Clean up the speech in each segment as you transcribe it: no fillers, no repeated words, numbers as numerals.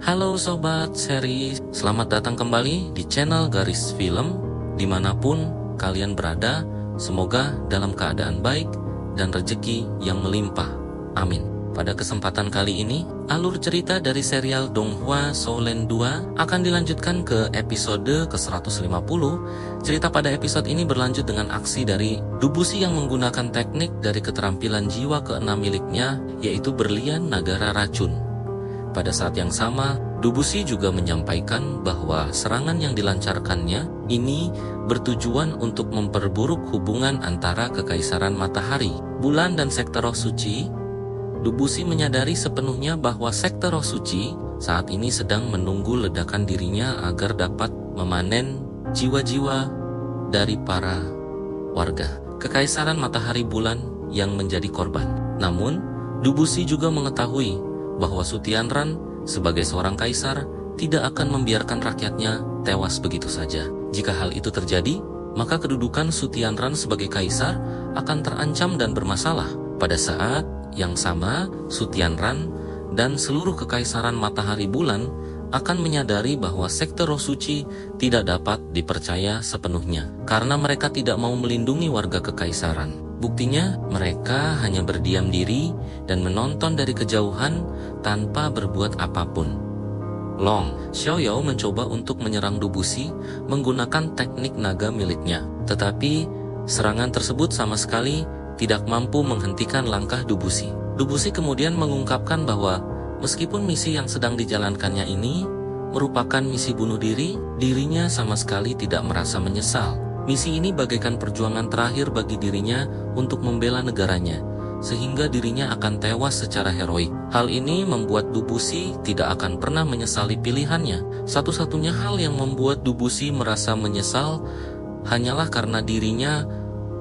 Halo Sobat Seri, selamat datang kembali di channel Garis Film. Dimanapun kalian berada, semoga dalam keadaan baik dan rezeki yang melimpah. Amin. Pada kesempatan kali ini, alur cerita dari serial Donghua Soulen 2 akan dilanjutkan ke episode ke-150. Cerita pada episode ini berlanjut dengan aksi dari Dubushi yang menggunakan teknik dari keterampilan jiwa ke-6 miliknya, yaitu berlian nagara racun. Pada saat yang sama, Dubushi juga menyampaikan bahwa serangan yang dilancarkannya ini bertujuan untuk memperburuk hubungan antara Kekaisaran Matahari, Bulan dan Sekte Roh Suci. Dubushi menyadari sepenuhnya bahwa Sekte Roh Suci saat ini sedang menunggu ledakan dirinya agar dapat memanen jiwa-jiwa dari para warga Kekaisaran Matahari Bulan yang menjadi korban. Namun, Dubushi juga mengetahui bahwa Sutianran sebagai seorang kaisar tidak akan membiarkan rakyatnya tewas begitu saja. Jika hal itu terjadi, maka kedudukan Sutianran sebagai kaisar akan terancam dan bermasalah. Pada saat yang sama, Sutianran dan seluruh Kekaisaran Matahari Bulan akan menyadari bahwa Sekte Roh Suci tidak dapat dipercaya sepenuhnya karena mereka tidak mau melindungi warga Kekaisaran. Buktinya, mereka hanya berdiam diri dan menonton dari kejauhan tanpa berbuat apapun. Long Xiaoyao mencoba untuk menyerang Dubushi menggunakan teknik naga miliknya, tetapi serangan tersebut sama sekali tidak mampu menghentikan langkah Dubushi. Dubushi kemudian mengungkapkan bahwa meskipun misi yang sedang dijalankannya ini merupakan misi bunuh diri, dirinya sama sekali tidak merasa menyesal. Misi ini bagaikan perjuangan terakhir bagi dirinya untuk membela negaranya, sehingga dirinya akan tewas secara heroik. Hal ini membuat Dubushi tidak akan pernah menyesali pilihannya. Satu-satunya hal yang membuat Dubushi merasa menyesal hanyalah karena dirinya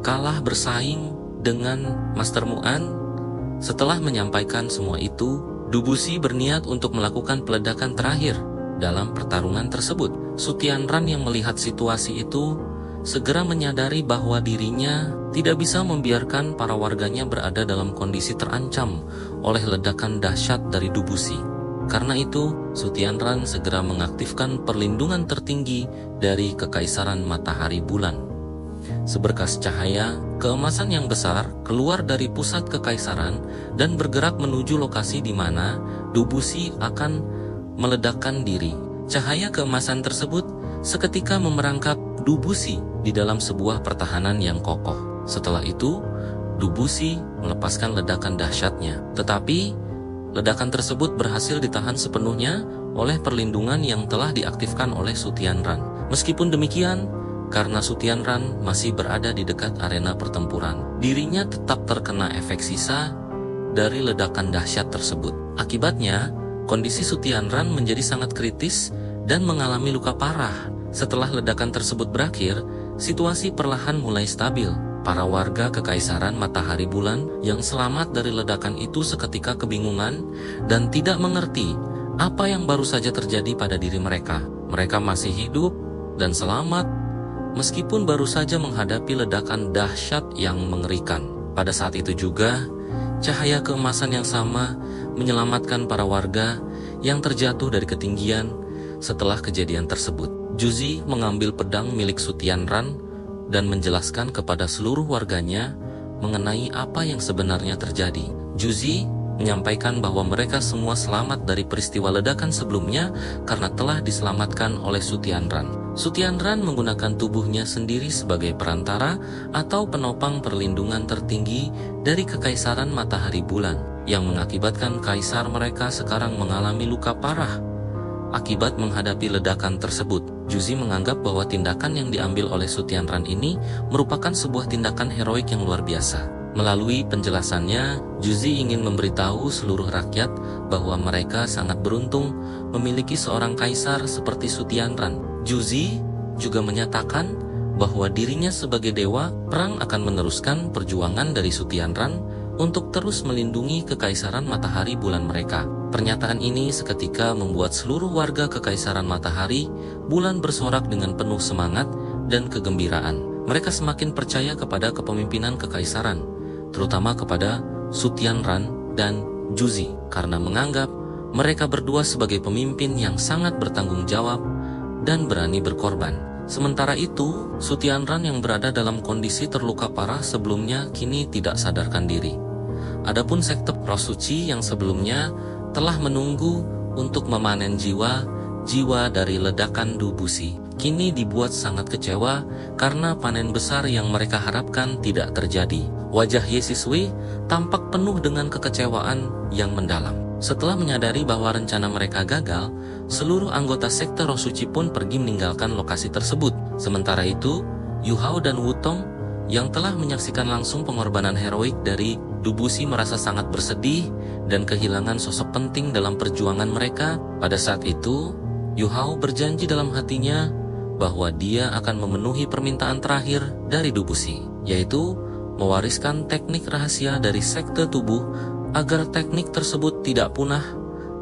kalah bersaing dengan Master Muan. Setelah menyampaikan semua itu, Dubushi berniat untuk melakukan peledakan terakhir dalam pertarungan tersebut. Sutianran yang melihat situasi itu segera menyadari bahwa dirinya tidak bisa membiarkan para warganya berada dalam kondisi terancam oleh ledakan dahsyat dari Dubushi. Karena itu, Sutianran segera mengaktifkan perlindungan tertinggi dari Kekaisaran Matahari Bulan. Seberkas cahaya keemasan yang besar keluar dari pusat kekaisaran dan bergerak menuju lokasi di mana Dubushi akan meledakkan diri. Cahaya keemasan tersebut seketika memerangkap Dubushi di dalam sebuah pertahanan yang kokoh. Setelah itu, Dubushi melepaskan ledakan dahsyatnya. Tetapi, ledakan tersebut berhasil ditahan sepenuhnya oleh perlindungan yang telah diaktifkan oleh Sutianran. Meskipun demikian, karena Sutianran masih berada di dekat arena pertempuran, dirinya tetap terkena efek sisa dari ledakan dahsyat tersebut. Akibatnya, kondisi Sutianran menjadi sangat kritis dan mengalami luka parah. Setelah ledakan tersebut berakhir, situasi perlahan mulai stabil. Para warga Kekaisaran Matahari Bulan yang selamat dari ledakan itu seketika kebingungan dan tidak mengerti apa yang baru saja terjadi pada diri mereka. Mereka masih hidup dan selamat meskipun baru saja menghadapi ledakan dahsyat yang mengerikan. Pada saat itu juga, cahaya keemasan yang sama menyelamatkan para warga yang terjatuh dari ketinggian setelah kejadian tersebut. Juzi mengambil pedang milik Sutianran dan menjelaskan kepada seluruh warganya mengenai apa yang sebenarnya terjadi. Juzi menyampaikan bahwa mereka semua selamat dari peristiwa ledakan sebelumnya karena telah diselamatkan oleh Sutianran. Sutianran menggunakan tubuhnya sendiri sebagai perantara atau penopang perlindungan tertinggi dari Kekaisaran Matahari Bulan, yang mengakibatkan kaisar mereka sekarang mengalami luka parah akibat menghadapi ledakan tersebut. Juzi menganggap bahwa tindakan yang diambil oleh Sutianran ini merupakan sebuah tindakan heroik yang luar biasa. Melalui penjelasannya, Juzi ingin memberitahu seluruh rakyat bahwa mereka sangat beruntung memiliki seorang kaisar seperti Sutianran. Juzi juga menyatakan bahwa dirinya sebagai dewa perang akan meneruskan perjuangan dari Sutianran untuk terus melindungi Kekaisaran Matahari Bulan mereka. Pernyataan ini seketika membuat seluruh warga Kekaisaran Matahari Bulan bersorak dengan penuh semangat dan kegembiraan. Mereka semakin percaya kepada kepemimpinan Kekaisaran, terutama kepada Sutianran dan Juzi, karena menganggap Mereka berdua sebagai pemimpin yang sangat bertanggung jawab dan berani berkorban. Sementara itu, Sutianran yang berada dalam kondisi terluka parah sebelumnya kini tidak sadarkan diri. Adapun sekte roh suci yang sebelumnya telah menunggu untuk memanen jiwa dari ledakan Dubusi, kini dibuat sangat kecewa karena panen besar yang mereka harapkan tidak terjadi. Wajah Yesiswi tampak penuh dengan kekecewaan yang mendalam. Setelah menyadari bahwa rencana mereka gagal, seluruh anggota sekte roh suci pun pergi meninggalkan lokasi tersebut. Sementara itu, Yu Hao dan Wu Tong yang telah menyaksikan langsung pengorbanan heroik dari Dubusi merasa sangat bersedih dan kehilangan sosok penting dalam perjuangan mereka. Pada saat itu, Yu Hao berjanji dalam hatinya bahwa dia akan memenuhi permintaan terakhir dari Dubusi, yaitu mewariskan teknik rahasia dari sekte tubuh agar teknik tersebut tidak punah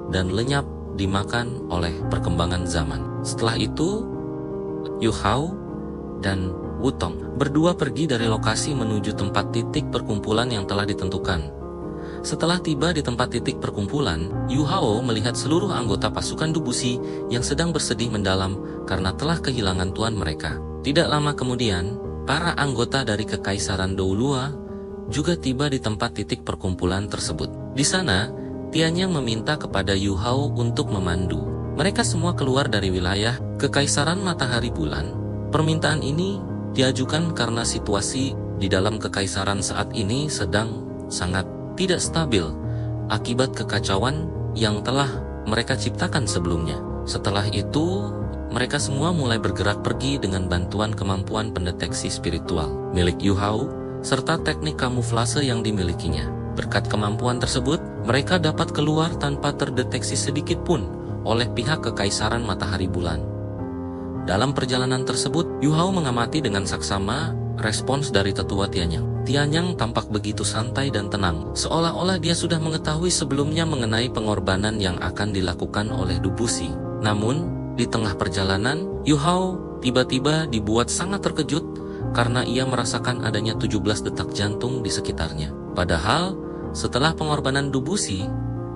dan lenyap dimakan oleh perkembangan zaman. Setelah itu, Yu Hao dan Wu Tong berdua pergi dari lokasi menuju tempat titik perkumpulan yang telah ditentukan. Setelah tiba di tempat titik perkumpulan, Yu Hao melihat seluruh anggota pasukan Dubusi yang sedang bersedih mendalam karena telah kehilangan tuan mereka. Tidak lama kemudian, para anggota dari Kekaisaran Doulua juga tiba di tempat titik perkumpulan tersebut. Di sana, Tianyang meminta kepada Yu Hao untuk memandu. Mereka semua keluar dari wilayah Kekaisaran Matahari Bulan. Permintaan ini diajukan karena situasi di dalam kekaisaran saat ini sedang sangat tidak stabil akibat kekacauan yang telah mereka ciptakan sebelumnya. Setelah itu, mereka semua mulai bergerak pergi dengan bantuan kemampuan pendeteksi spiritual milik Yu Hao serta teknik kamuflase yang dimilikinya. Berkat kemampuan tersebut, mereka dapat keluar tanpa terdeteksi sedikit pun oleh pihak Kekaisaran Matahari Bulan. Dalam perjalanan tersebut, Yu Hao mengamati dengan saksama respons dari tetua Tianyang. Tianyang tampak begitu santai dan tenang, seolah-olah dia sudah mengetahui sebelumnya mengenai pengorbanan yang akan dilakukan oleh Dubusi. Namun, di tengah perjalanan, Yu Hao tiba-tiba dibuat sangat terkejut karena ia merasakan adanya 17 detak jantung di sekitarnya. Padahal, setelah pengorbanan Dubusi,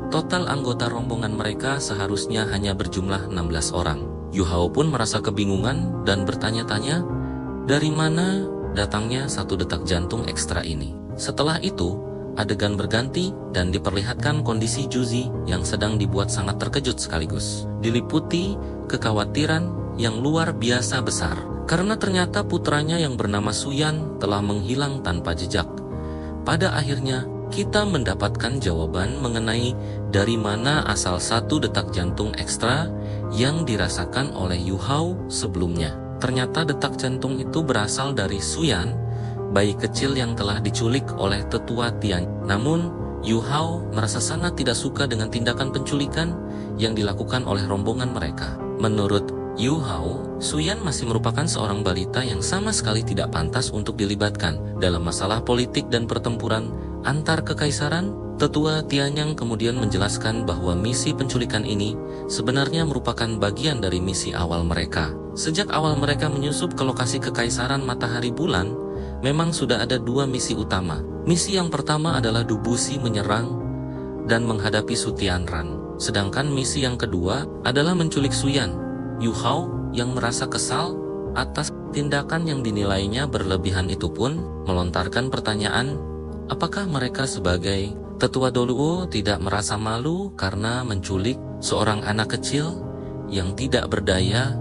total anggota rombongan mereka seharusnya hanya berjumlah 16 orang. Yu Hao pun merasa kebingungan dan bertanya-tanya, dari mana datangnya 1 detak jantung ekstra ini? Setelah itu, adegan berganti dan diperlihatkan kondisi Juzi yang sedang dibuat sangat terkejut sekaligus. Diliputi kekhawatiran yang luar biasa besar, karena ternyata putranya yang bernama Suyan telah menghilang tanpa jejak. Pada akhirnya, kita mendapatkan jawaban mengenai dari mana asal 1 detak jantung ekstra yang dirasakan oleh Yu Hao sebelumnya. Ternyata detak jantung itu berasal dari Suyan, bayi kecil yang telah diculik oleh tetua Tian. Namun, Yu Hao merasa sangat tidak suka dengan tindakan penculikan yang dilakukan oleh rombongan mereka. Menurut Yu Hao, Suyan masih merupakan seorang balita yang sama sekali tidak pantas untuk dilibatkan dalam masalah politik dan pertempuran antar kekaisaran. Tetua Tianyang kemudian menjelaskan bahwa misi penculikan ini sebenarnya merupakan bagian dari misi awal mereka. Sejak awal mereka menyusup ke lokasi Kekaisaran Matahari Bulan, memang sudah ada 2 misi utama. Misi yang pertama adalah Dubusi menyerang dan menghadapi Sutianran. Sedangkan misi yang kedua adalah menculik Suyan. Yu Hao yang merasa kesal atas tindakan yang dinilainya berlebihan itu pun melontarkan pertanyaan, apakah mereka sebagai tetua Doluo tidak merasa malu karena menculik seorang anak kecil yang tidak berdaya?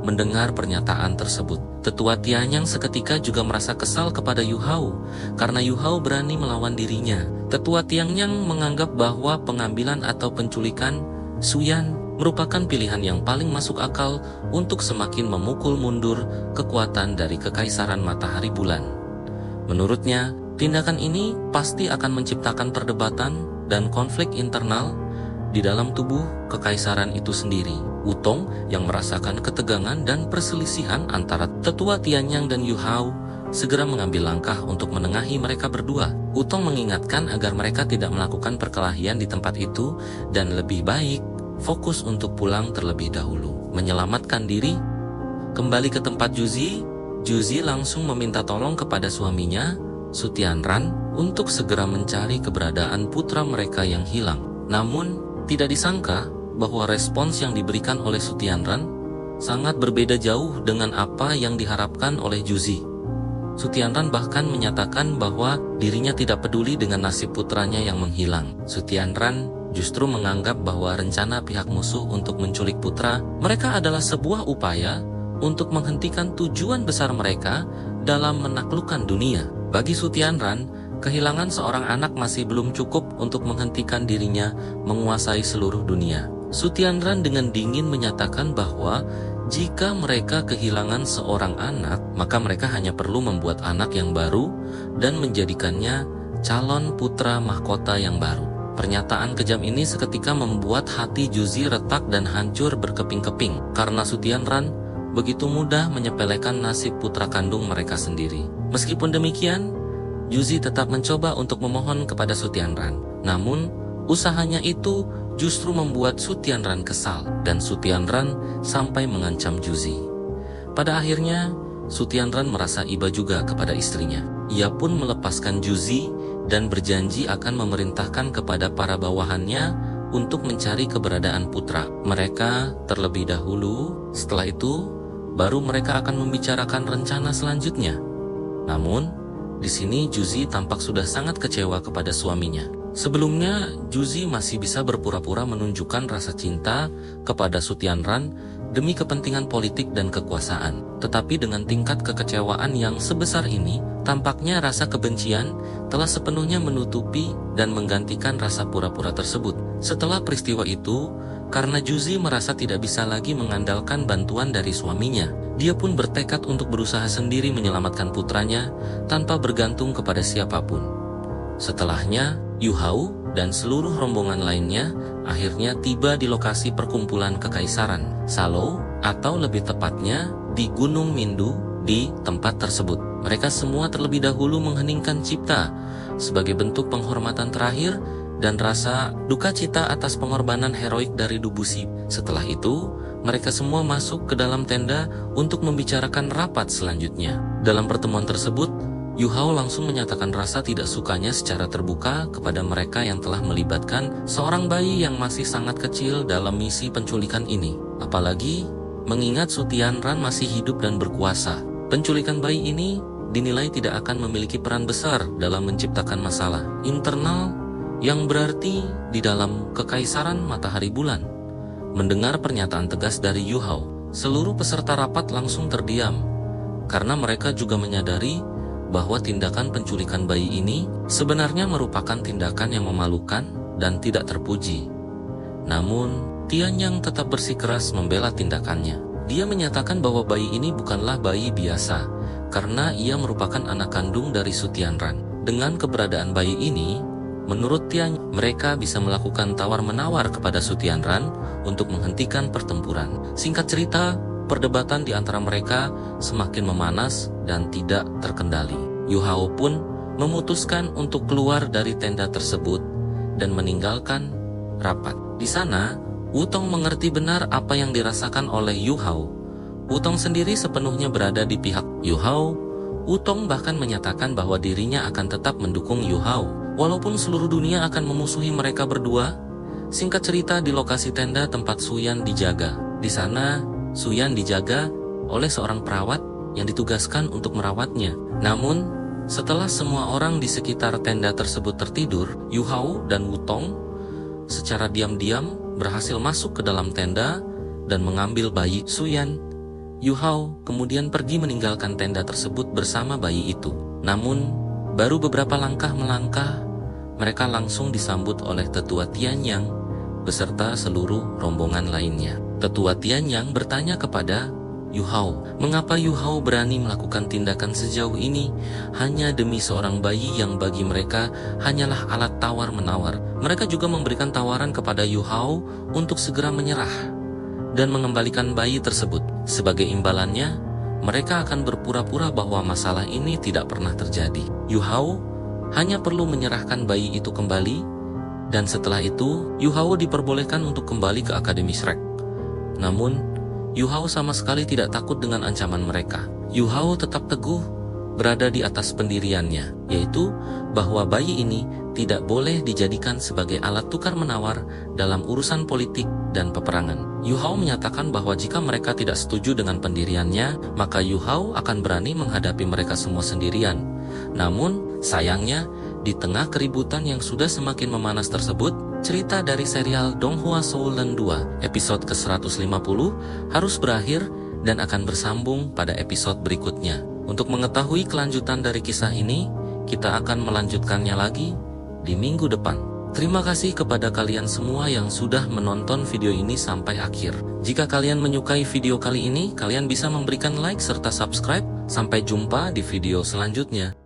Mendengar pernyataan tersebut, tetua Tianyang seketika juga merasa kesal kepada Yu Hao karena Yu Hao berani melawan dirinya. Tetua Tianyang menganggap bahwa pengambilan atau penculikan Suyan merupakan pilihan yang paling masuk akal untuk semakin memukul mundur kekuatan dari Kekaisaran Matahari Bulan. Menurutnya, tindakan ini pasti akan menciptakan perdebatan dan konflik internal di dalam tubuh kekaisaran itu sendiri. Wu Tong yang merasakan ketegangan dan perselisihan antara tetua Tianyang dan Yu Hao segera mengambil langkah untuk menengahi mereka berdua. Wu Tong mengingatkan agar mereka tidak melakukan perkelahian di tempat itu dan lebih baik fokus untuk pulang terlebih dahulu, menyelamatkan diri. Kembali ke tempat Juzi, Juzi langsung meminta tolong kepada suaminya, Sutianran, untuk segera mencari keberadaan putra mereka yang hilang. Namun, Tidak disangka bahwa respons yang diberikan oleh Su Tianran sangat berbeda jauh dengan apa yang diharapkan oleh Juzi. Su Tianran bahkan menyatakan bahwa dirinya tidak peduli dengan nasib putranya yang menghilang. Su Tianran justru menganggap bahwa rencana pihak musuh untuk menculik putra mereka adalah sebuah upaya untuk menghentikan tujuan besar mereka dalam menaklukkan dunia. Bagi Su Tianran, kehilangan seorang anak masih belum cukup untuk menghentikan dirinya menguasai seluruh dunia. Su Tianran dengan dingin menyatakan bahwa jika mereka kehilangan seorang anak, maka mereka hanya perlu membuat anak yang baru dan menjadikannya calon putra mahkota yang baru. Pernyataan kejam ini seketika membuat hati Juzi retak dan hancur berkeping-keping karena Su Tianran begitu mudah menyepelekan nasib putra kandung mereka sendiri. Meskipun demikian, Juzi tetap mencoba untuk memohon kepada Su Tianran. Namun, usahanya itu justru membuat Su Tianran kesal dan Su Tianran sampai mengancam Juzi. Pada akhirnya, Su Tianran merasa iba juga kepada istrinya. Ia pun melepaskan Juzi dan berjanji akan memerintahkan kepada para bawahannya untuk mencari keberadaan putra mereka terlebih dahulu. Setelah itu, baru mereka akan membicarakan rencana selanjutnya. Namun, di sini Juzi tampak sudah sangat kecewa kepada suaminya. Sebelumnya, Juzi masih bisa berpura-pura menunjukkan rasa cinta kepada Su Tianran demi kepentingan politik dan kekuasaan. Tetapi dengan tingkat kekecewaan yang sebesar ini, tampaknya rasa kebencian telah sepenuhnya menutupi dan menggantikan rasa pura-pura tersebut. Setelah peristiwa itu, karena Juzi merasa tidak bisa lagi mengandalkan bantuan dari suaminya, dia pun bertekad untuk berusaha sendiri menyelamatkan putranya tanpa bergantung kepada siapapun. Setelahnya, Yu Hao dan seluruh rombongan lainnya akhirnya tiba di lokasi perkumpulan kekaisaran Salou, atau lebih tepatnya di Gunung Mindu di tempat tersebut. Mereka semua terlebih dahulu mengheningkan cipta sebagai bentuk penghormatan terakhir dan rasa duka cita atas pengorbanan heroik dari Dubusi. Setelah itu, mereka semua masuk ke dalam tenda untuk membicarakan rapat selanjutnya. Dalam pertemuan tersebut, Yu Hao langsung menyatakan rasa tidak sukanya secara terbuka kepada mereka yang telah melibatkan seorang bayi yang masih sangat kecil dalam misi penculikan ini. Apalagi mengingat Su Tianran masih hidup dan berkuasa. Penculikan bayi ini dinilai tidak akan memiliki peran besar dalam menciptakan masalah internal yang berarti di dalam kekaisaran matahari bulan. Mendengar pernyataan tegas dari Yu Hao, seluruh peserta rapat langsung terdiam karena mereka juga menyadari bahwa tindakan penculikan bayi ini sebenarnya merupakan tindakan yang memalukan dan tidak terpuji. Namun, Tianyang tetap bersikeras membela tindakannya. Dia menyatakan bahwa bayi ini bukanlah bayi biasa, karena ia merupakan anak kandung dari Su Tianran. Dengan keberadaan bayi ini, menurut Tianyang, mereka bisa melakukan tawar-menawar kepada Su Tianran untuk menghentikan pertempuran. Singkat cerita, perdebatan di antara mereka semakin memanas dan tidak terkendali. Yu Hao pun memutuskan untuk keluar dari tenda tersebut dan meninggalkan rapat. Di sana, Wutong mengerti benar apa yang dirasakan oleh Yu Hao. Wutong sendiri sepenuhnya berada di pihak Yu Hao. Wutong bahkan menyatakan bahwa dirinya akan tetap mendukung Yu Hao, walaupun seluruh dunia akan memusuhi mereka berdua. Singkat cerita, di lokasi tenda tempat Su Yan dijaga. Di sana, Su Yan dijaga oleh seorang perawat yang ditugaskan untuk merawatnya. Namun, setelah semua orang di sekitar tenda tersebut tertidur, Yu Hao dan Wutong secara diam-diam berhasil masuk ke dalam tenda dan mengambil bayi Su Yan. Yu Hao kemudian pergi meninggalkan tenda tersebut bersama bayi itu. Namun, baru beberapa langkah melangkah, mereka langsung disambut oleh Tetua Tianyang beserta seluruh rombongan lainnya. Tetua Tianyang bertanya kepada Yu Hao, mengapa Yu Hao berani melakukan tindakan sejauh ini hanya demi seorang bayi yang bagi mereka hanyalah alat tawar-menawar. Mereka juga memberikan tawaran kepada Yu Hao untuk segera menyerah dan mengembalikan bayi tersebut. Sebagai imbalannya, mereka akan berpura-pura bahwa masalah ini tidak pernah terjadi. Yu Hao hanya perlu menyerahkan bayi itu kembali, dan setelah itu Yu Hao diperbolehkan untuk kembali ke Akademi Shrek. Namun, Yu Hao sama sekali tidak takut dengan ancaman mereka. Yu Hao tetap teguh berada di atas pendiriannya, yaitu bahwa bayi ini tidak boleh dijadikan sebagai alat tukar-menawar dalam urusan politik dan peperangan. Yu Hao menyatakan bahwa jika mereka tidak setuju dengan pendiriannya, maka Yu Hao akan berani menghadapi mereka semua sendirian. Namun, sayangnya, di tengah keributan yang sudah semakin memanas tersebut, cerita dari serial Donghua Soulen 2 episode ke-150 harus berakhir dan akan bersambung pada episode berikutnya. Untuk mengetahui kelanjutan dari kisah ini, kita akan melanjutkannya lagi di minggu depan. Terima kasih kepada kalian semua yang sudah menonton video ini sampai akhir. Jika kalian menyukai video kali ini, kalian bisa memberikan like serta subscribe. Sampai jumpa di video selanjutnya.